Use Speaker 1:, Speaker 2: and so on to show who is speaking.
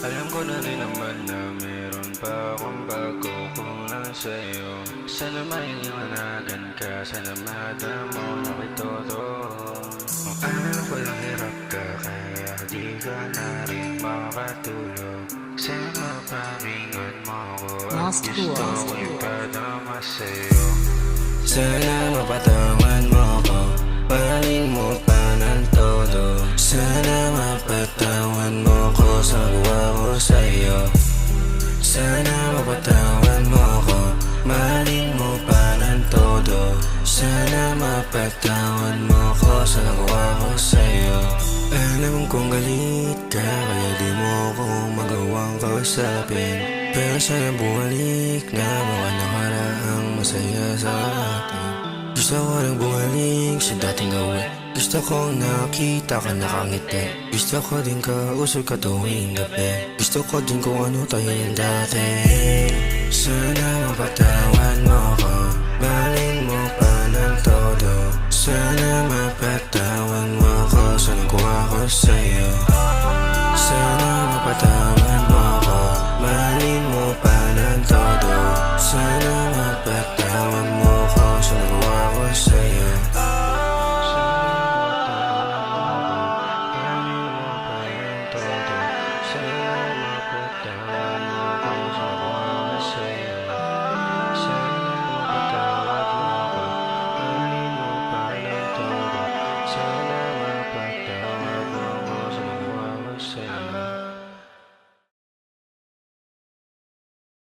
Speaker 1: Alam ko na rin naman na meron pa akong bago kulang sa'yo. Sana mailiwanagan ka, sana madamo na kay todo. Kung alam ko lang hirap ka, kaya di ka na rin makatulog. Sana mapamingon mo ako at gusto ko ipadama sa'yo. Sana mapatawan mo ko, mahalin mo pa ng todo. Sana mapatawan mo ko sa gawa ko sa'yo. Sana mapatawan mo ko, mahalin mo pa ng todo. Sana mapatawan mo ko sa gawa ko sa'yo. Alam kong galit ka, kaya di mo ko magawang kausapin. Pero sana bumalik na mga nakaraang masaya sa atin. Gusto ko lang bumalik sa dating gawin. Gusto kong nakita ka nakangiti. Gusto ko din kausap ka tuwing gabi. Gusto ko din kung ano tayo yung dati. Sana mapatawan mo ko, mahalin mo pa ng todo. Sana mapatawan mo ko sa nagawa ko sa'yo. Sana mapatawan